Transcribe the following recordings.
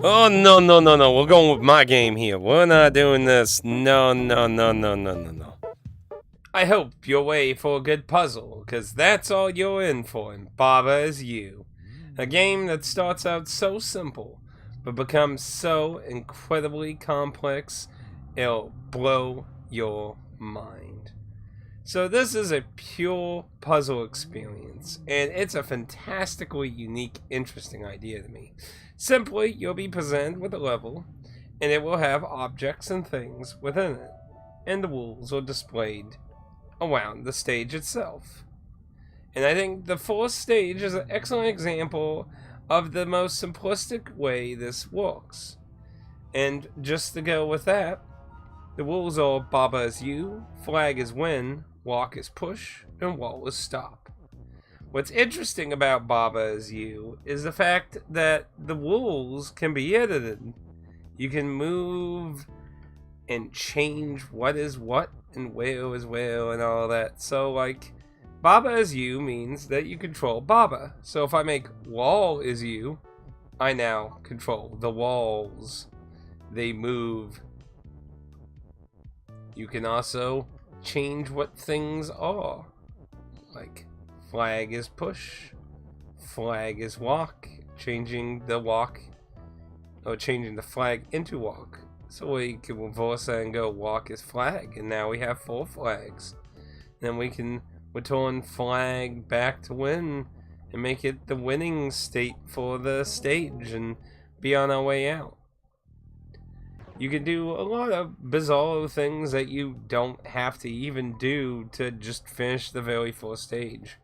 Oh, no, no, no, no. We're going with my game here. We're not doing this. No, no, no, no, no, no, no. I hope you're ready for a good puzzle, because that's all you're in for in Baba Is You. A game that starts out so simple, but becomes so incredibly complex, it'll blow your mind. So this is a pure puzzle experience, and it's a fantastically unique, interesting idea to me. Simply, you'll be presented with a level, and it will have objects and things within it, and the rules are displayed around the stage itself. And I think the fourth stage is an excellent example of the most simplistic way this works. And just to go with that, the rules are Baba is you, flag is win, walk is push, and wall is stop. What's interesting about Baba is you is the fact that the rules can be edited. You can move and change what is what and where is where and all that. So, like, Baba is you means that you control Baba. So if I make wall is you, I now control the walls. They move. You can also change what things are. Like, flag is push, flag is walk, changing the walk, or changing the flag into walk. So we can reverse that and go walk is flag, and now we have 4 flags. Then we can return flag back to win and make it the winning state for the stage and be on our way out. You can do a lot of bizarre things that you don't have to even do to just finish the very first stage.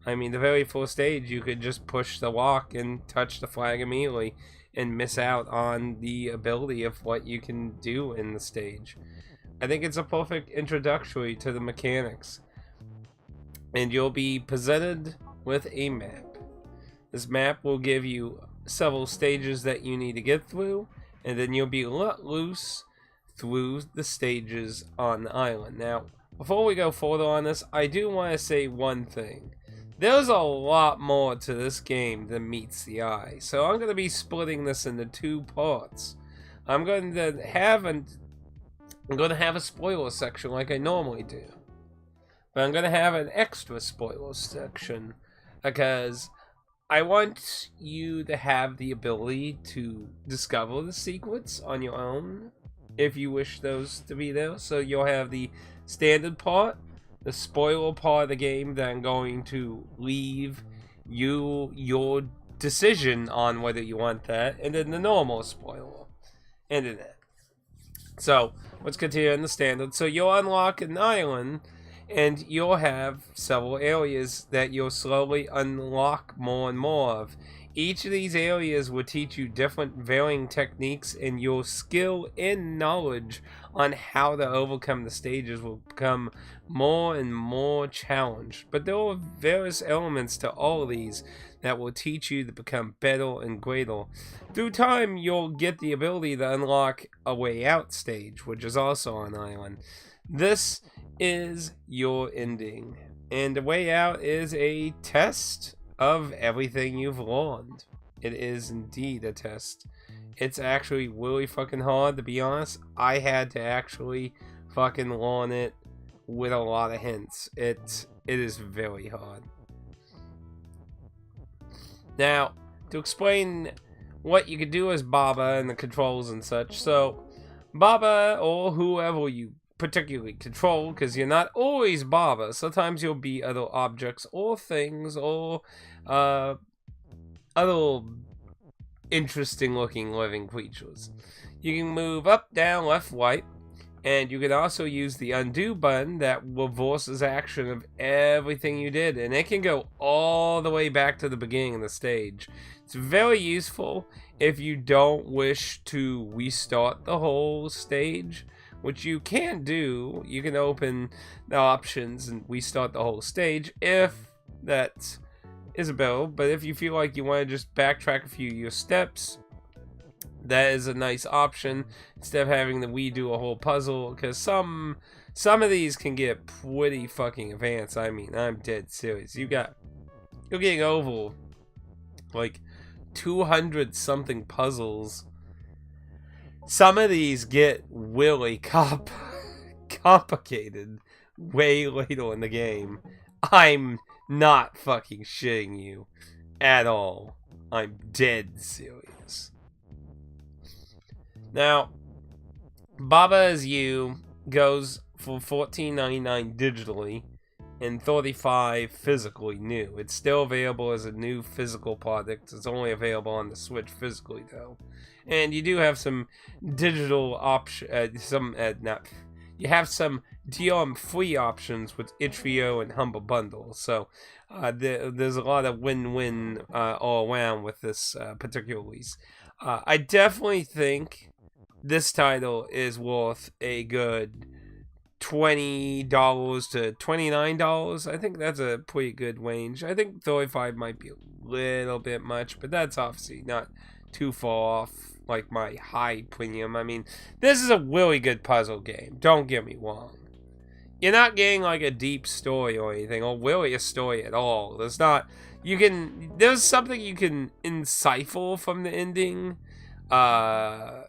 I mean, the very first stage, you could just push the walk and touch the flag immediately and miss out on the ability of what you can do in the stage. I think it's a perfect introductory to the mechanics. And you'll be presented with a map. This map will give you several stages that you need to get through, and then you'll be let loose through the stages on the island. Now, before we go further on this, I do want to say one thing. There's a lot more to this game than meets the eye, so I'm going to be splitting this into 2 parts. I'm going to have a spoiler section like I normally do, but I'm going to have an extra spoiler section because I want you to have the ability to discover the secrets on your own if you wish those to be there. So you'll have the standard part, the spoiler part of the game that I'm going to leave your decision on whether you want that, and then the normal spoiler. And then that. So let's continue in the standard. So you'll unlock an island, and you'll have several areas that you'll slowly unlock more and more of. Each of these areas will teach you different varying techniques, and your skill and knowledge on how to overcome the stages will become more and more challenged. But there are various elements to all of these that will teach you to become better and greater. Through time, you'll get the ability to unlock a way out stage, which is also on island. This is your ending, and the way out is a test of everything you've learned. It is indeed a test. It's actually really fucking hard, to be honest. I had to actually fucking learn it with a lot of hints. It is very hard. Now, to explain what you can do as Baba and the controls and such. So, Baba, or whoever you particularly control, because you're not always Baba. Sometimes you'll be other objects or things or other interesting looking living creatures. You can move up, down, left, right, and you can also use the undo button that reverses action of everything you did, and it can go all the way back to the beginning of the stage. It's very useful if you don't wish to restart the whole stage, which you can do. You can open the options and restart the whole stage if that is available. But if you feel like you want to just backtrack a few of your steps, that is a nice option instead of having to redo a whole puzzle, because some of these can get pretty fucking advanced. I mean, I'm dead serious. You're getting over like 200 something puzzles some of these get really complicated way later in the game. I'm not fucking shitting you at all. I'm dead serious. Now, Baba Is You goes for $14.99 digitally and $35 physically new. It's still available as a new physical product. It's only available on the Switch physically though. And you do have some digital option, you have some DRM-free options with Itch.io and Humble Bundle. So there's a lot of win-win all around with this particular release. I definitely think this title is worth a good $20 to $29. I think that's a pretty good range. I think $35 might be a little bit much, but that's obviously not too far off like my high premium. I mean, this is a really good puzzle game. Don't get me wrong. You're not getting like a deep story or anything, or really a story at all. There's not. There's something you can encipher from the ending, a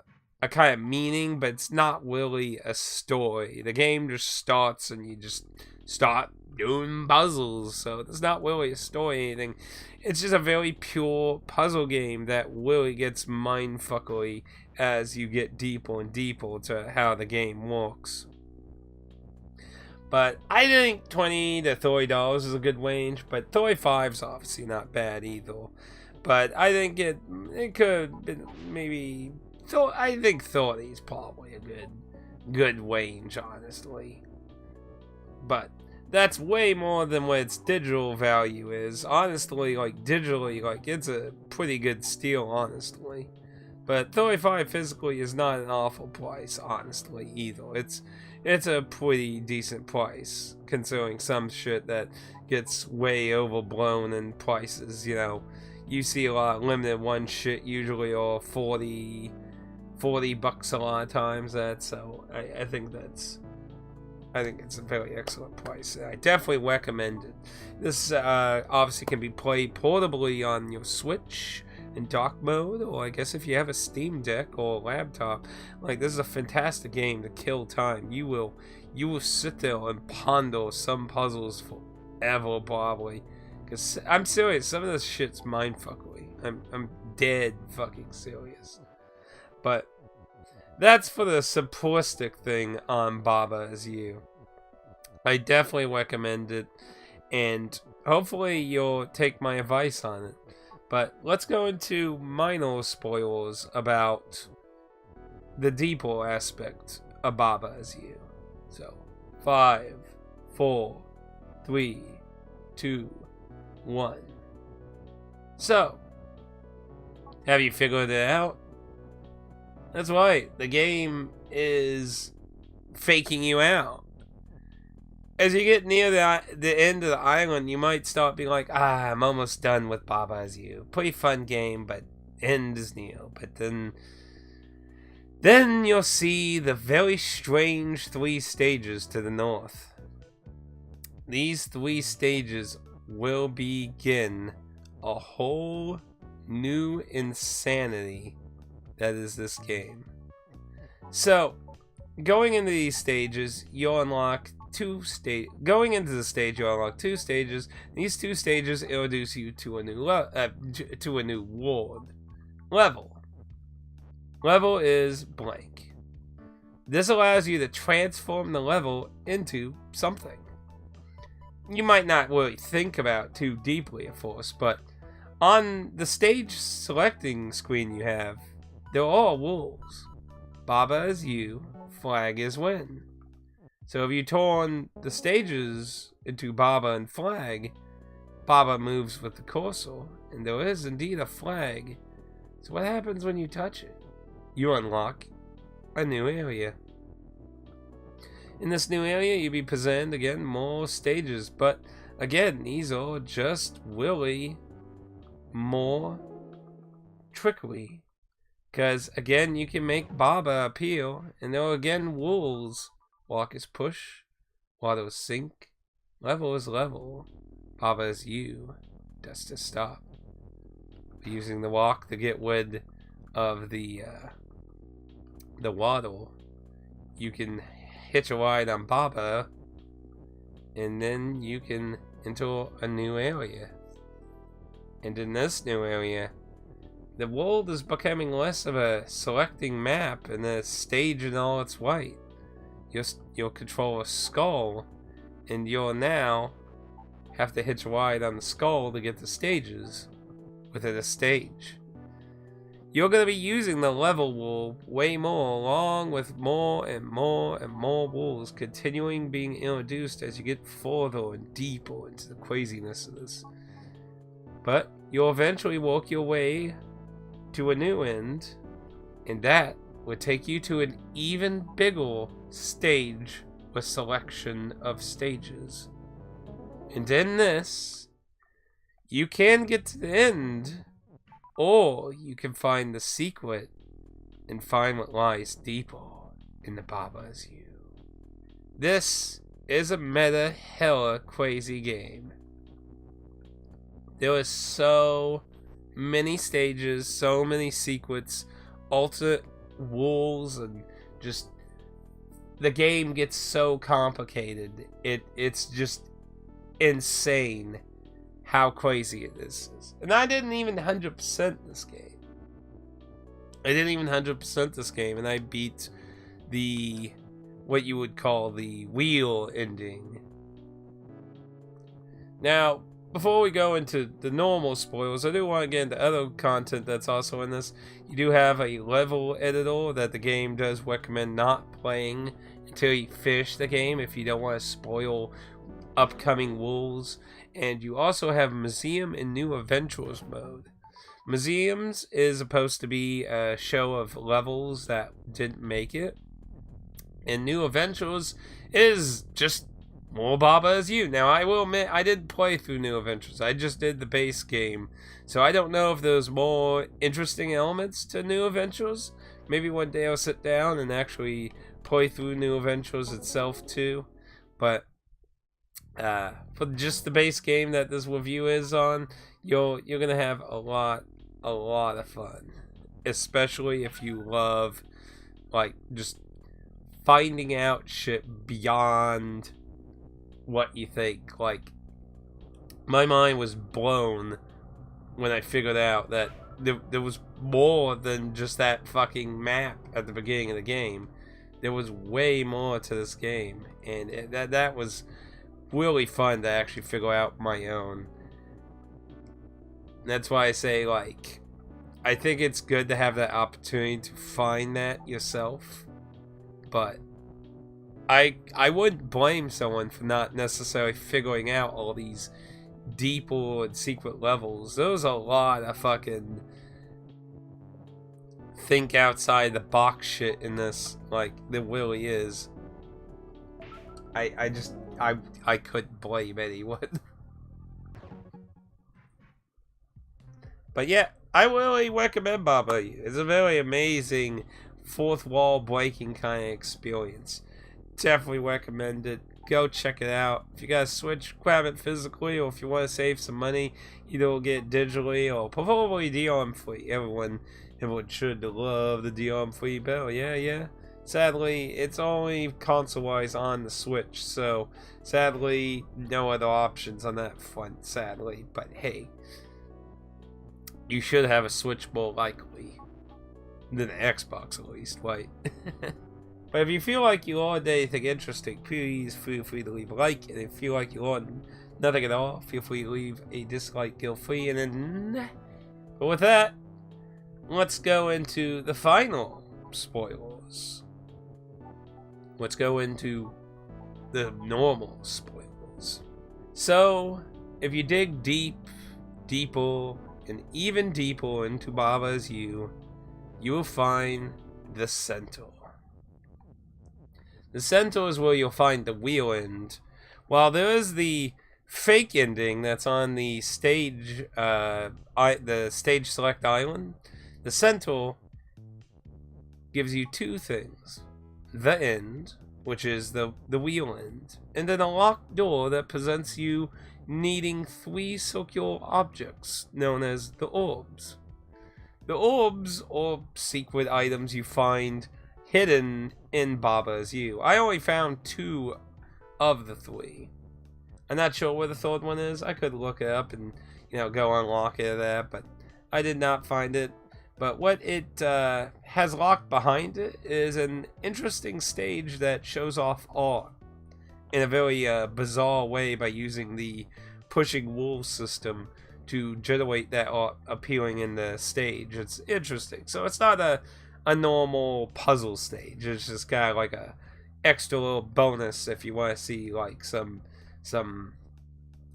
kind of meaning, but it's not really a story. The game just starts and you just start doing puzzles, so there's not really a story or anything. It's just a very pure puzzle game that really gets mindfuckery as you get deeper and deeper to how the game works. But I think $20 to $30 is a good range, but $35 is obviously not bad either. But I think it could have been maybe. So I think 30 is probably a good range, honestly. But that's way more than what its digital value is. Honestly, like digitally, like it's a pretty good steal, honestly. But $35 physically is not an awful price, honestly, either. It's a pretty decent price, considering some shit that gets way overblown in prices, you know. You see a lot of limited one shit usually or $40 a lot of times. So I think it's a very excellent price. I definitely recommend it. This obviously can be played portably on your Switch in dock mode, or I guess if you have a Steam Deck or a laptop. Like, this is a fantastic game to kill time. You will sit there and ponder some puzzles forever, probably. Cause I'm serious, some of this shit's mindfuckery. I'm dead fucking serious. But that's for the simplistic thing on Baba Is You. I definitely recommend it, and hopefully you'll take my advice on it. But let's go into minor spoilers about the deeper aspect of Baba Is You. So, 5, 4, 3, 2, 1. So, have you figured it out? That's right, the game is faking you out. As you get near the end of the island, you might start being like, I'm almost done with Baba Is You. Pretty fun game, but end is near. But then you'll see the very strange 3 stages to the north. These 3 stages will begin a whole new insanity that is this game. So, going into these stages, you'll unlock 2 stages. Going into the stage, you'll unlock 2 stages. These 2 stages introduce you to a new world. Level. Level is blank. This allows you to transform the level into something. You might not really think about too deeply at first, but on the stage selecting screen you have, there are rules. Baba Is You, flag is win. So if you turn the stages into Baba and flag, Baba moves with the cursor, and there is indeed a flag. So what happens when you touch it? You unlock a new area. In this new area, you'll be presented again more stages, but again, these are just really more trickery. Because again, you can make Baba appear, and there are again rules. Walk is push, water is sink, level is level, Baba Is You, dust is stop. Using the walk to get rid of the the waddle, you can hitch a ride on Baba, and then you can enter a new area. And in this new area, the world is becoming less of a selecting map and a stage in all its white. You'll control a skull, and you'll now have to hitch a ride on the skull to get the stages within a stage. You're going to be using the level wall way more, along with more and more and more walls continuing being introduced as you get further and deeper into the craziness of this. But you'll eventually work your way to a new end, and that would take you to an even bigger stage with selection of stages. And in this, you can get to the end, or you can find the secret and find what lies deeper in the Baba's You. This is a meta hella crazy game. There are so many stages, so many secrets, alternate walls, and just the game gets so complicated. It's just insane how crazy it is. And I didn't even 100% this game. And I beat the, what you would call the wheel ending. Now, before we go into the normal spoilers, I do want to get into other content that's also in this. You do have a level editor that the game does recommend not playing until you finish the game if you don't want to spoil upcoming rules. And you also have Museum and New Adventures mode. Museums is supposed to be a show of levels that didn't make it. And New Adventures is just more Baba's You. Now, I will admit, I didn't play through New Adventures. I just did the base game. So I don't know if there's more interesting elements to New Adventures. Maybe one day I'll sit down and actually play through New Adventures itself too. But for just the base game that this review is on, you're gonna have a lot of fun. Especially if you love, like, just finding out shit beyond what you think. Like, my mind was blown when I figured out that there was more than just that fucking map at the beginning of the game. There was way more to this game, and that was really fun to actually figure out my own. That's why I say, like, I think it's good to have that opportunity to find that yourself, but I wouldn't blame someone for not necessarily figuring out all these deeper and secret levels. There's a lot of fucking think outside the box shit in this. Like, there really is. I couldn't blame anyone. But yeah, I really recommend Baba. It's a very amazing, fourth wall breaking kind of experience. Definitely recommend it. Go check it out. If you got a Switch, grab it physically, or if you want to save some money, either get it digitally or probably DRM free. Everyone should love the DRM free bill. Yeah. Sadly, it's only console-wise on the Switch, so sadly, no other options on that front, sadly. But hey, you should have a Switch more likely than an Xbox, at least, right? But if you feel like you learned anything interesting, please feel free to leave a like. And if you feel like you learned nothing at all, feel free to leave a dislike, guilt-free. And then, but with that, let's go into the final spoilers. Let's go into the normal spoilers. So, if you dig deeper, and even deeper into Baba's You will find the center. The center is where you'll find the wheel end. While there is the fake ending that's on the stage, the stage select island, the center gives you two things: the end, which is the wheel end, and then a locked door that presents you needing 3 circular objects known as the orbs. The orbs, or secret items you find hidden in Baba Is You. I only found 2 of the 3. I'm not sure where the third one is. I could look it up and, go unlock it there, but I did not find it. But what it has locked behind it is an interesting stage that shows off art in a very bizarre way by using the pushing wool system to generate that art appearing in the stage. It's interesting. So it's not a normal puzzle stage. It's just kind of like a extra little bonus if you want to see like some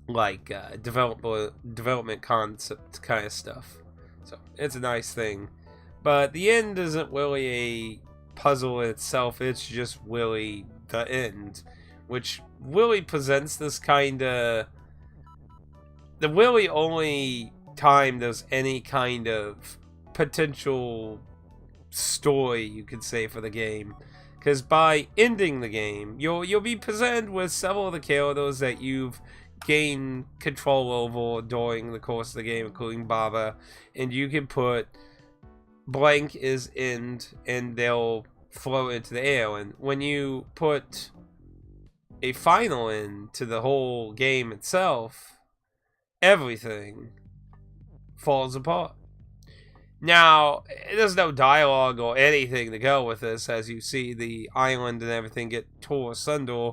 like development concept kind of stuff. So it's a nice thing. But the end isn't really a puzzle in itself. It's just really the end, which really presents this kind of the really only time there's any kind of potential story, you could say, for the game. Because by ending the game, you'll be presented with several of the characters that you've gained control over during the course of the game, including Baba, and you can put blank is end, and they'll float into the air. And when you put a final end to the whole game itself, everything falls apart. Now, there's no dialogue or anything to go with this as you see the island and everything get tore asunder.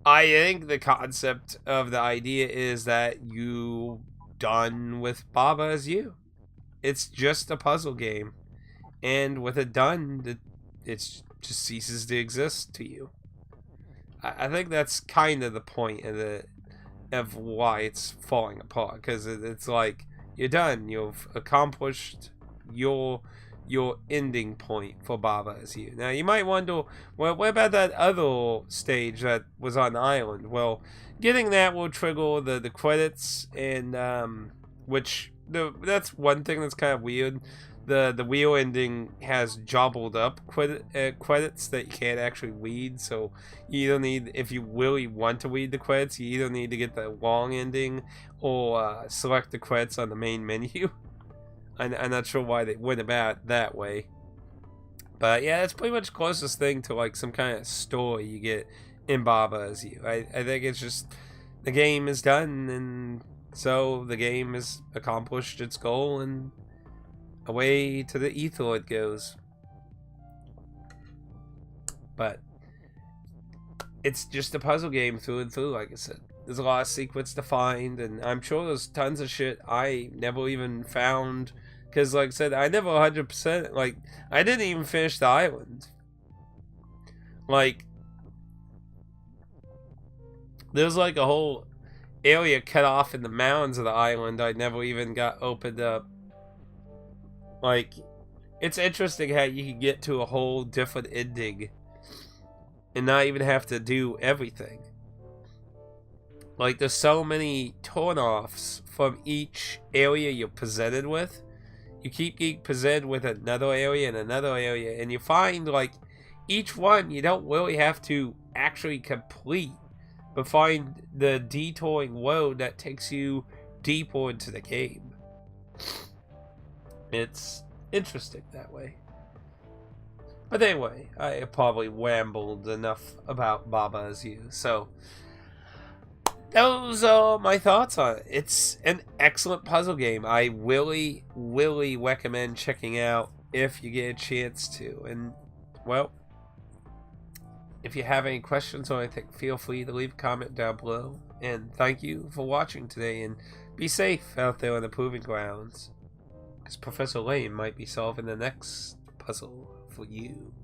I think the concept of the idea is that you done with Baba Is You. It's just a puzzle game. And with it done, it just ceases to exist to you. I think that's kind of the point of why it's falling apart. Because it's like, you're done. You've accomplished your ending point for Baba Is You. Now you might wonder, well, what about that other stage that was on the island? Well, getting that will trigger the credits, and that's one thing that's kind of weird. The wheel ending has jobbled up credits that you can't actually read, so you either need, if you really want to read the credits, you either need to get the long ending or select the credits on the main menu. I'm not sure why they went about it that way. But yeah, that's pretty much the closest thing to like some kind of story you get in Baba Is You. I think it's just the game is done, and so the game has accomplished its goal, and away to the ether it goes. But it's just a puzzle game through and through, like I said. There's a lot of secrets to find, and I'm sure there's tons of shit I never even found. Because, like I said, I never 100%, like, I didn't even finish the island. Like, there's like a whole area cut off in the mountains of the island I never even got opened up. Like, it's interesting how you can get to a whole different ending and not even have to do everything. Like, there's so many turn-offs from each area you're presented with. You keep getting presented with another area and another area, and you find, like, each one you don't really have to actually complete, but find the detouring road that takes you deeper into the game. It's interesting that way. But anyway, I probably rambled enough about Baba Is You, so those are my thoughts on it. It's an excellent puzzle game. I really, really recommend checking out if you get a chance to. And, well, if you have any questions or anything, feel free to leave a comment down below. And thank you for watching today. And be safe out there on the proving grounds, because Professor Lane might be solving the next puzzle for you.